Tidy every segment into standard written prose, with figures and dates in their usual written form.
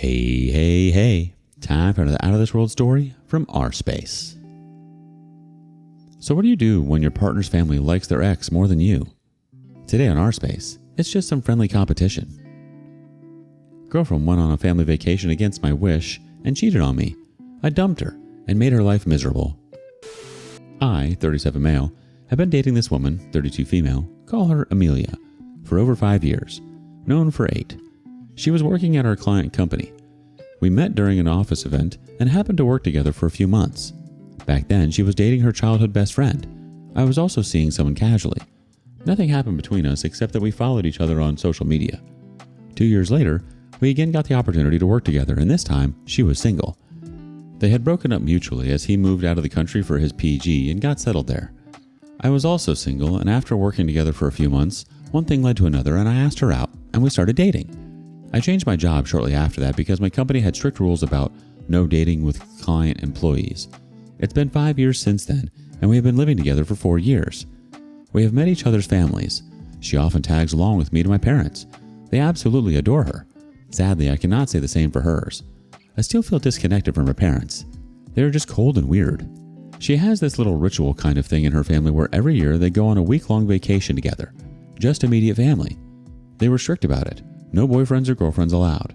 Hey. Time for another Out of This World story from rSpace. So what do you do when your partner's family likes their ex more than you? Today on rSpace, it's just some friendly competition. Girlfriend went on a family vacation against my wish and cheated on me. I dumped her and made her life miserable. I, 37 male, have been dating this woman, 32 female, call her Amelia, for over 5 years, known for 8. She was working at our client company. We met during an office event and happened to work together for a few months. Back then, she was dating her childhood best friend. I was also seeing someone casually. Nothing happened between us except that we followed each other on social media. 2 years later, we again got the opportunity to work together, and this time, she was single. They had broken up mutually as he moved out of the country for his PG and got settled there. I was also single, and after working together for a few months, one thing led to another, and I asked her out, and we started dating. I changed my job shortly after that because my company had strict rules about no dating with client employees. It's been 5 years since then, and we have been living together for 4 years. We have met each other's families. She often tags along with me to my parents. They absolutely adore her. Sadly, I cannot say the same for hers. I still feel disconnected from her parents. They are just cold and weird. She has this little ritual kind of thing in her family where every year they go on a week-long vacation together. Just immediate family. They were strict about it. No boyfriends or girlfriends allowed.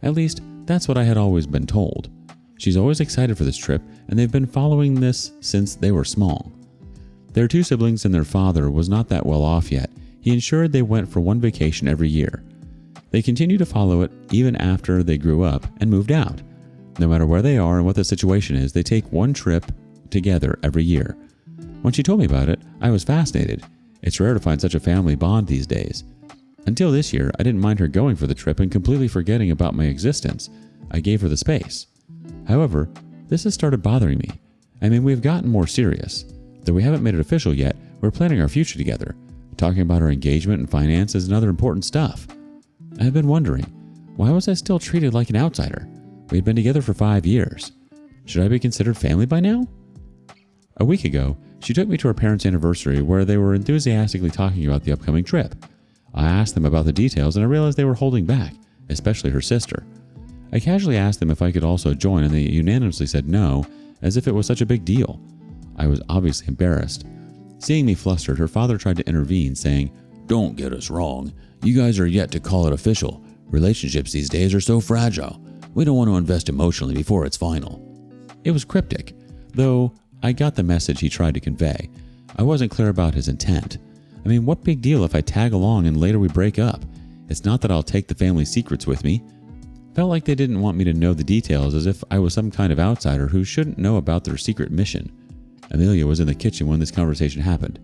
At least, that's what I had always been told. She's always excited for this trip, and they've been following this since they were small. Their 2 siblings and their father was not that well off yet. He ensured they went for one vacation every year. They continue to follow it even after they grew up and moved out. No matter where they are and what the situation is, they take one trip together every year. When she told me about it, I was fascinated. It's rare to find such a family bond these days. Until this year, I didn't mind her going for the trip and completely forgetting about my existence. I gave her the space. However, this has started bothering me. I mean, we've gotten more serious. Though we haven't made it official yet, we're planning our future together, talking about our engagement and finances and other important stuff. I have been wondering, why was I still treated like an outsider? We had been together for 5 years. Should I be considered family by now? A week ago, she took me to her parents' anniversary where they were enthusiastically talking about the upcoming trip. I asked them about the details and I realized they were holding back, especially her sister. I casually asked them if I could also join and they unanimously said no, as if it was such a big deal. I was obviously embarrassed. Seeing me flustered, her father tried to intervene, saying, "Don't get us wrong. You guys are yet to call it official. Relationships these days are so fragile. We don't want to invest emotionally before it's final." It was cryptic, though I got the message he tried to convey. I wasn't clear about his intent. I mean, what big deal if I tag along and later we break up? It's not that I'll take the family secrets with me. Felt like they didn't want me to know the details, as if I was some kind of outsider who shouldn't know about their secret mission. Amelia was in the kitchen when this conversation happened.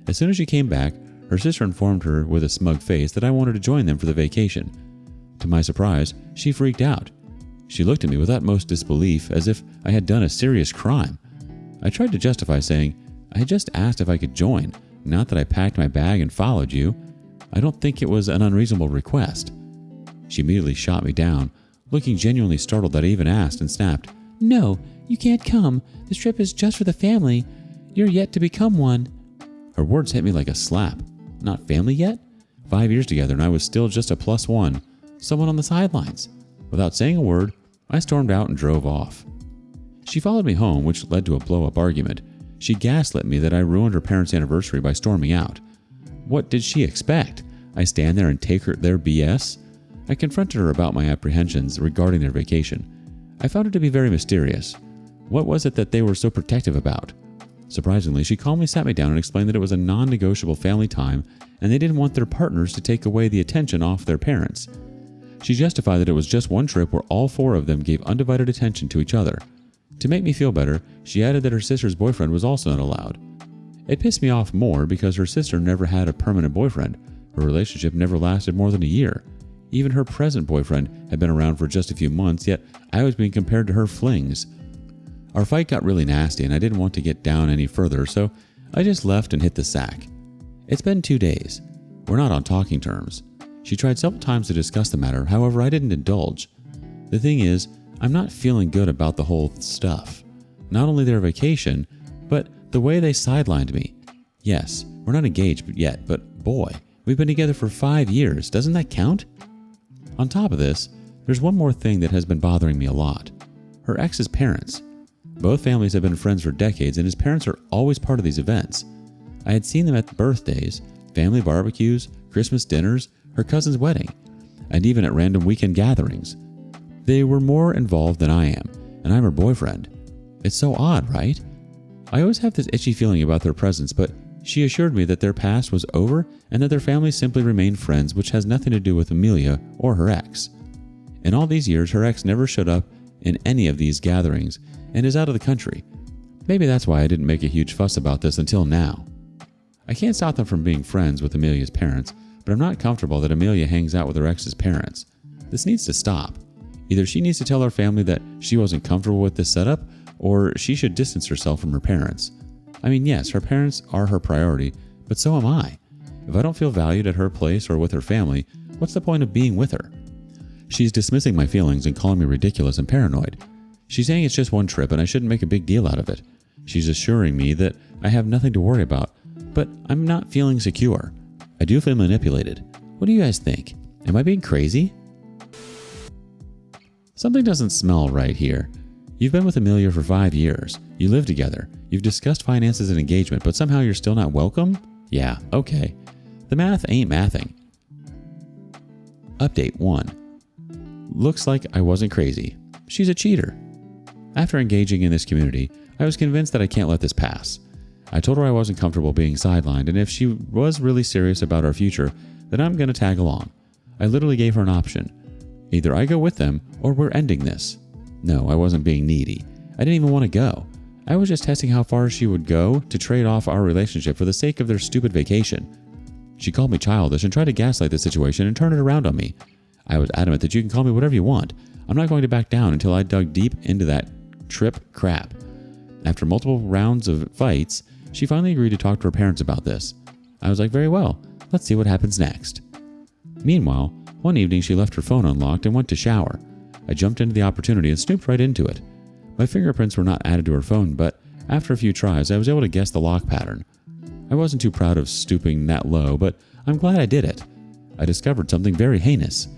As soon as she came back, her sister informed her with a smug face that I wanted to join them for the vacation. To my surprise, she freaked out. She looked at me with utmost disbelief, as if I had done a serious crime. I tried to justify, saying, "I just asked if I could join. Not that I packed my bag and followed you. I don't think it was an unreasonable request." She immediately shot me down, looking genuinely startled that I even asked, and snapped, "No, you can't come. This trip is just for the family. You're yet to become one." Her words hit me like a slap. Not family yet? 5 years together and I was still just a +1, someone on the sidelines. Without saying a word, I stormed out and drove off. She followed me home, which led to a blow-up argument. She gaslit me that I ruined her parents' anniversary by storming out. What did she expect? I stand there and take her their BS? I confronted her about my apprehensions regarding their vacation. I found it to be very mysterious. What was it that they were so protective about? Surprisingly, she calmly sat me down and explained that it was a non-negotiable family time and they didn't want their partners to take away the attention off their parents. She justified that it was just one trip where all 4 of them gave undivided attention to each other. To make me feel better, she added that her sister's boyfriend was also not allowed. It pissed me off more because her sister never had a permanent boyfriend. Her relationship never lasted more than a year. Even her present boyfriend had been around for just a few months, yet I was being compared to her flings. Our fight got really nasty and I didn't want to get down any further, so I just left and hit the sack. It's been 2 days. We're not on talking terms. She tried several times to discuss the matter, however I didn't indulge. The thing is, I'm not feeling good about the whole stuff. Not only their vacation, but the way they sidelined me. Yes, we're not engaged yet, but boy, we've been together for 5 years. Doesn't that count? On top of this, There's one more thing that has been bothering me a lot. Her ex's parents. Both families have been friends for decades, and his parents are always part of these events. I had seen them at birthdays, family barbecues, Christmas dinners, her cousin's wedding, and even at random weekend gatherings. They were more involved than I am, and I'm her boyfriend. It's so odd, right? I always have this itchy feeling about their presence, but she assured me that their past was over and that their families simply remained friends, which has nothing to do with Amelia or her ex. In all these years, her ex never showed up in any of these gatherings and is out of the country. Maybe that's why I didn't make a huge fuss about this until now. I can't stop them from being friends with Amelia's parents, but I'm not comfortable that Amelia hangs out with her ex's parents. This needs to stop. Either she needs to tell her family that she wasn't comfortable with this setup, or she should distance herself from her parents. I mean, yes, her parents are her priority, but so am I. If I don't feel valued at her place or with her family, what's the point of being with her? She's dismissing my feelings and calling me ridiculous and paranoid. She's saying it's just one trip and I shouldn't make a big deal out of it. She's assuring me that I have nothing to worry about, but I'm not feeling secure. I do feel manipulated. What do you guys think? Am I being crazy? Something doesn't smell right here. You've been with Amelia for 5 years. You live together. You've discussed finances and engagement, but somehow you're still not welcome? Yeah, okay. The math ain't mathing. Update 1. Looks like I wasn't crazy. She's a cheater. After engaging in this community, I was convinced that I can't let this pass. I told her I wasn't comfortable being sidelined, and if she was really serious about our future, then I'm going to tag along. I literally gave her an option. Either I go with them, or we're ending this. No, I wasn't being needy. I didn't even want to go. I was just testing how far she would go to trade off our relationship for the sake of their stupid vacation. She called me childish and tried to gaslight the situation and turn it around on me. I was adamant that you can call me whatever you want. I'm not going to back down until I dug deep into that trip crap. After multiple rounds of fights, she finally agreed to talk to her parents about this. I was like, very well, let's see what happens next. Meanwhile, one evening she left her phone unlocked and went to shower. I jumped into the opportunity and snooped right into it. My fingerprints were not added to her phone, but after a few tries, I was able to guess the lock pattern. I wasn't too proud of stooping that low, but I'm glad I did it. I discovered something very heinous.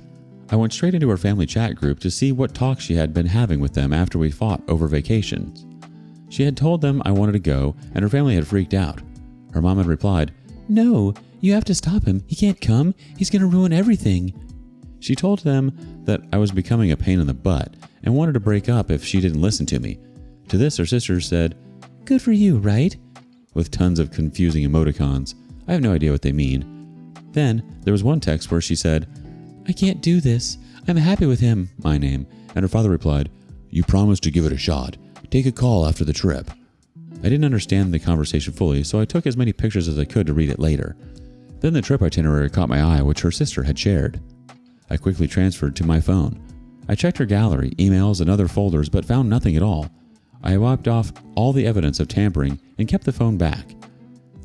I went straight into her family chat group to see what talks she had been having with them after we fought over vacations. She had told them I wanted to go, and her family had freaked out. Her mom had replied, "No, you have to stop him. He can't come. He's going to ruin everything." She told them that I was becoming a pain in the butt and wanted to break up if she didn't listen to me. To this, her sister said, "Good for you, right?" with tons of confusing emoticons. I have no idea what they mean. Then, there was one text where she said, "I can't do this. I'm happy with him," my name, and her father replied, "You promised to give it a shot. Take a call after the trip." I didn't understand the conversation fully, so I took as many pictures as I could to read it later. Then the trip itinerary caught my eye, which her sister had shared. I quickly transferred to my phone. I checked her gallery, emails, and other folders, but found nothing at all. I wiped off all the evidence of tampering and kept the phone back.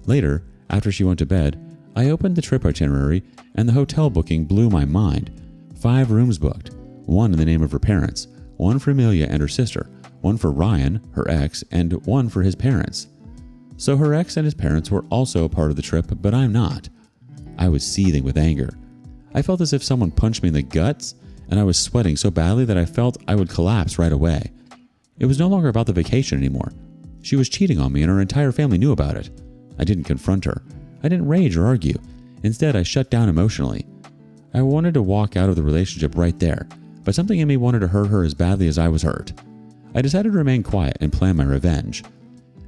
Later, after she went to bed, I opened the trip itinerary, and the hotel booking blew my mind. 5 rooms booked, 1 in the name of her parents, 1 for Amelia and her sister, 1 for Ryan, her ex, and 1 for his parents. So her ex and his parents were also a part of the trip, but I'm not. I was seething with anger. I felt as if someone punched me in the guts, and I was sweating so badly that I felt I would collapse right away. It was no longer about the vacation anymore. She was cheating on me, and her entire family knew about it. I didn't confront her. I didn't rage or argue. Instead, I shut down emotionally. I wanted to walk out of the relationship right there, but something in me wanted to hurt her as badly as I was hurt. I decided to remain quiet and plan my revenge.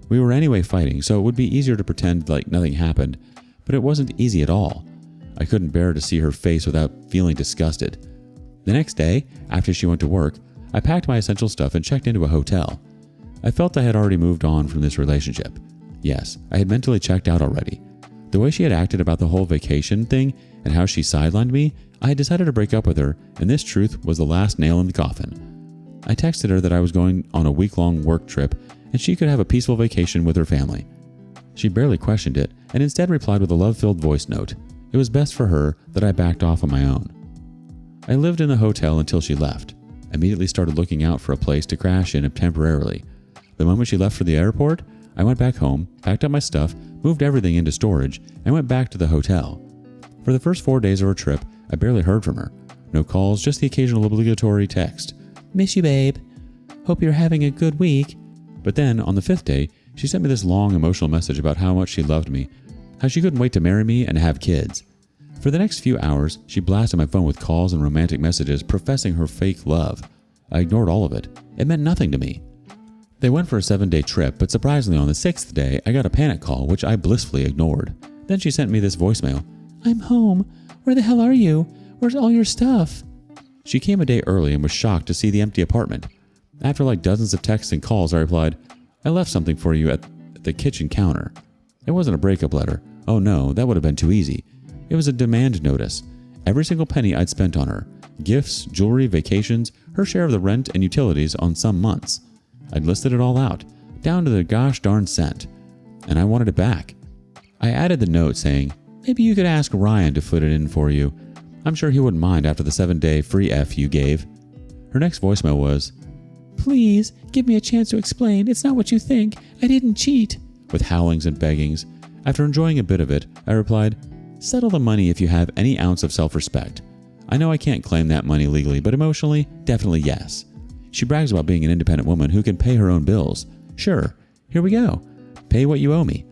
We were anyway fighting, so it would be easier to pretend like nothing happened, but it wasn't easy at all. I couldn't bear to see her face without feeling disgusted. The next day, after she went to work, I packed my essential stuff and checked into a hotel. I felt I had already moved on from this relationship. Yes, I had mentally checked out already. The way she had acted about the whole vacation thing and how she sidelined me, I had decided to break up with her, and this truth was the last nail in the coffin. I texted her that I was going on a week-long work trip and she could have a peaceful vacation with her family. She barely questioned it and instead replied with a love-filled voice note. It was best for her that I backed off on my own. I lived in the hotel until she left. I immediately started looking out for a place to crash in temporarily. The moment she left for the airport, I went back home, packed up my stuff, moved everything into storage, and went back to the hotel. For the first 4 days of our trip, I barely heard from her. No calls, just the occasional obligatory text. Miss you, babe. Hope you're having a good week. But then, on the 5th day, she sent me this long emotional message about how much she loved me, how she couldn't wait to marry me and have kids. For the next few hours, she blasted my phone with calls and romantic messages professing her fake love. I ignored all of it. It meant nothing to me. They went for a 7-day trip, but surprisingly on the 6th day, I got a panic call, which I blissfully ignored. Then she sent me this voicemail. I'm home. Where the hell are you? Where's all your stuff? She came a day early and was shocked to see the empty apartment. After like dozens of texts and calls, I replied, I left something for you at the kitchen counter. It wasn't a breakup letter. Oh no, that would have been too easy. It was a demand notice. Every single penny I'd spent on her. Gifts, jewelry, vacations, her share of the rent and utilities on some months. I'd listed it all out, down to the gosh darn cent. And I wanted it back. I added the note saying, maybe you could ask Ryan to foot it in for you. I'm sure he wouldn't mind after the 7-day free F you gave. Her next voicemail was, please, give me a chance to explain. It's not what you think. I didn't cheat. With howlings and beggings. After enjoying a bit of it, I replied, settle the money if you have any ounce of self-respect. I know I can't claim that money legally, but emotionally, definitely yes. She brags about being an independent woman who can pay her own bills. Sure, here we go. Pay what you owe me.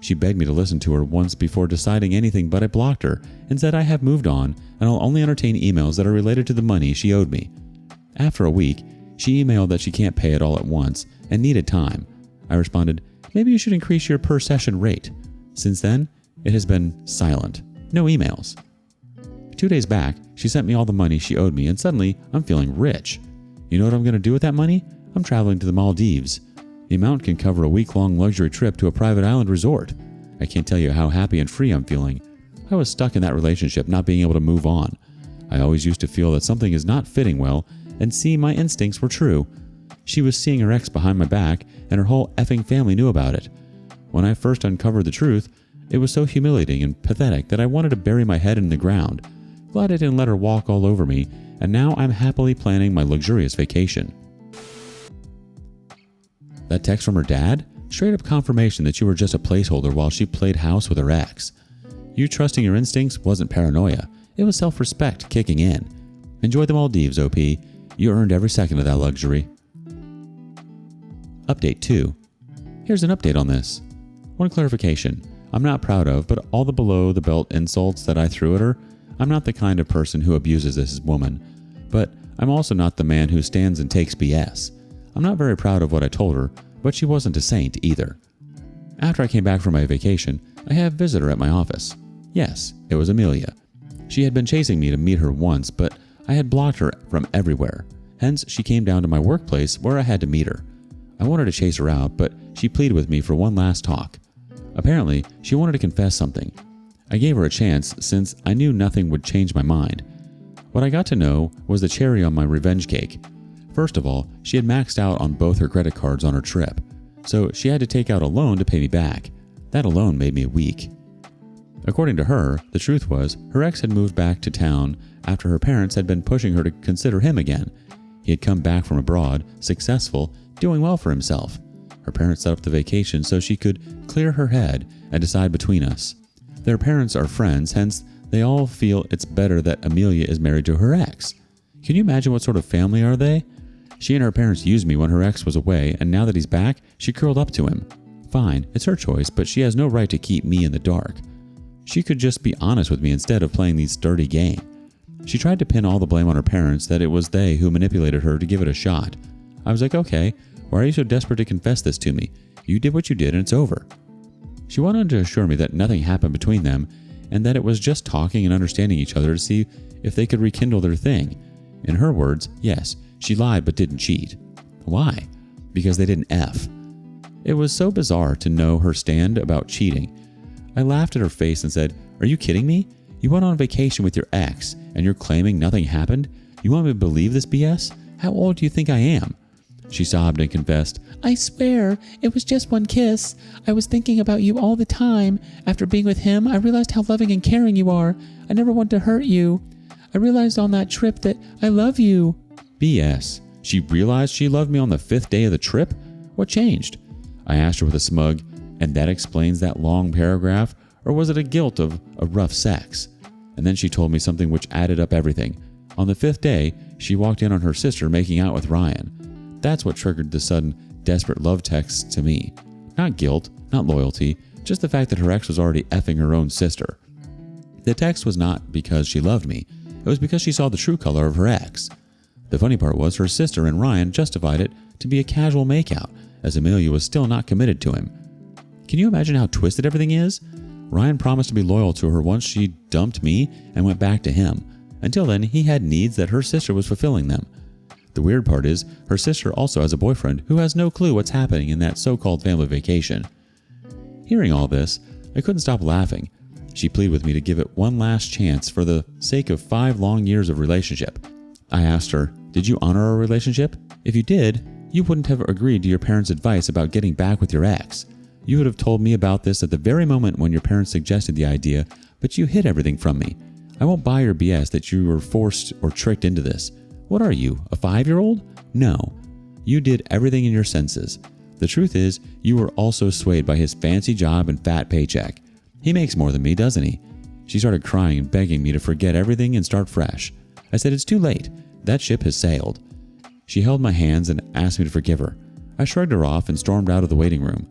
She begged me to listen to her once before deciding anything, but I blocked her and said I have moved on and I'll only entertain emails that are related to the money she owed me. After a week, she emailed that she can't pay it all at once and needed time. I responded, maybe you should increase your per session rate. Since then, it has been silent. No emails. 2 days back, she sent me all the money she owed me and suddenly I'm feeling rich. You know what I'm going to do with that money? I'm traveling to the Maldives. The amount can cover a week-long luxury trip to a private island resort. I can't tell you how happy and free I'm feeling. I was stuck in that relationship, not being able to move on. I always used to feel that something is not fitting well, and see my instincts were true. She was seeing her ex behind my back, and her whole effing family knew about it. When I first uncovered the truth, it was so humiliating and pathetic that I wanted to bury my head in the ground. Glad I didn't let her walk all over me, and now I'm happily planning my luxurious vacation. That text from her dad? Straight up confirmation that you were just a placeholder while she played house with her ex. You trusting your instincts wasn't paranoia. It was self-respect kicking in. Enjoy the Maldives, OP. You earned every second of that luxury. Update 2. Here's an update on this. One clarification. I'm not proud of, but all the below-the-belt insults that I threw at her, I'm not the kind of person who abuses this woman. But I'm also not the man who stands and takes BS. I'm not very proud of what I told her, but she wasn't a saint either. After I came back from my vacation, I had a visitor at my office. Yes, it was Amelia. She had been chasing me to meet her once, but I had blocked her from everywhere. Hence, she came down to my workplace where I had to meet her. I wanted to chase her out, but she pleaded with me for one last talk. Apparently, she wanted to confess something. I gave her a chance since I knew nothing would change my mind. What I got to know was the cherry on my revenge cake. First of all, she had maxed out on both her credit cards on her trip, so she had to take out a loan to pay me back. That alone made me weak. According to her, the truth was her ex had moved back to town after her parents had been pushing her to consider him again. He had come back from abroad, successful, doing well for himself. Her parents set up the vacation so she could clear her head and decide between us. Their parents are friends, hence they all feel it's better that Amelia is married to her ex. Can you imagine what sort of family are they? She and her parents used me when her ex was away, and now that he's back, she curled up to him. Fine, it's her choice, but she has no right to keep me in the dark. She could just be honest with me instead of playing this dirty game. She tried to pin all the blame on her parents, that it was they who manipulated her to give it a shot. I was like, okay, why are you so desperate to confess this to me? You did what you did and it's over. She went on to assure me that nothing happened between them and that it was just talking and understanding each other to see if they could rekindle their thing. In her words, yes, she lied but didn't cheat. Why? Because they didn't F. It was so bizarre to know her stand about cheating. I laughed at her face and said, are you kidding me? You went on vacation with your ex and you're claiming nothing happened? You want me to believe this BS? How old do you think I am? She sobbed and confessed, I swear, it was just one kiss. I was thinking about you all the time. After being with him, I realized how loving and caring you are. I never want to hurt you. I realized on that trip that I love you. BS. She realized she loved me on the 5th day of the trip? What changed? I asked her with a smug, and that explains that long paragraph, or was it a guilt of a rough sex? And then she told me something which added up everything. On the 5th day, she walked in on her sister making out with Ryan. That's what triggered the sudden, desperate love text to me. Not guilt, not loyalty, just the fact that her ex was already effing her own sister. The text was not because she loved me. It was because she saw the true color of her ex. The funny part was her sister and Ryan justified it to be a casual makeout, as Amelia was still not committed to him. Can you imagine how twisted everything is? Ryan promised to be loyal to her once she dumped me and went back to him. Until then, he had needs that her sister was fulfilling them. The weird part is, her sister also has a boyfriend who has no clue what's happening in that so-called family vacation. Hearing all this, I couldn't stop laughing. She pleaded with me to give it one last chance for the sake of 5 long years of relationship. I asked her, did you honor our relationship? If you did, you wouldn't have agreed to your parents' advice about getting back with your ex. You would have told me about this at the very moment when your parents suggested the idea, but you hid everything from me. I won't buy your BS that you were forced or tricked into this. What are you, a 5-year-old? No. You did everything in your senses. The truth is, you were also swayed by his fancy job and fat paycheck. He makes more than me, doesn't he? She started crying and begging me to forget everything and start fresh. I said, it's too late. That ship has sailed. She held my hands and asked me to forgive her. I shrugged her off and stormed out of the waiting room.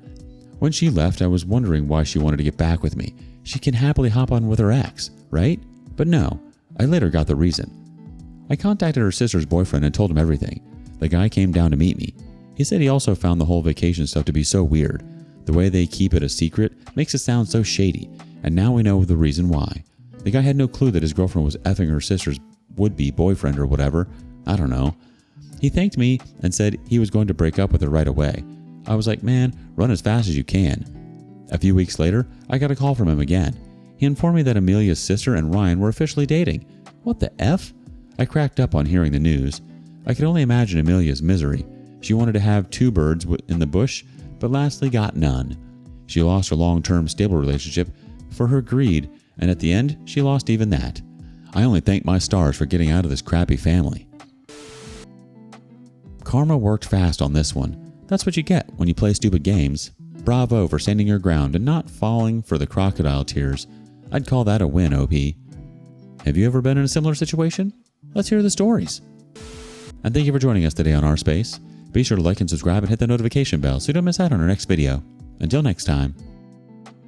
When she left, I was wondering why she wanted to get back with me. She can happily hop on with her ex, right? But no, I later got the reason. I contacted her sister's boyfriend and told him everything. The guy came down to meet me. He said he also found the whole vacation stuff to be so weird. The way they keep it a secret makes it sound so shady, and now we know the reason why. The guy had no clue that his girlfriend was effing her sister's would-be boyfriend or whatever. I don't know. He thanked me and said he was going to break up with her right away. I was like, man, run as fast as you can. A few weeks later, I got a call from him again. He informed me that Amelia's sister and Ryan were officially dating. What the F? I cracked up on hearing the news. I could only imagine Amelia's misery. She wanted to have 2 birds in the bush, but lastly got none. She lost her long-term stable relationship for her greed, and at the end, she lost even that. I only thank my stars for getting out of this crappy family. Karma worked fast on this one. That's what you get when you play stupid games. Bravo for standing your ground and not falling for the crocodile tears. I'd call that a win, OP. Have you ever been in a similar situation? Let's hear the stories. And thank you for joining us today on rSpace. Be sure to like and subscribe and hit the notification bell so you don't miss out on our next video. Until next time.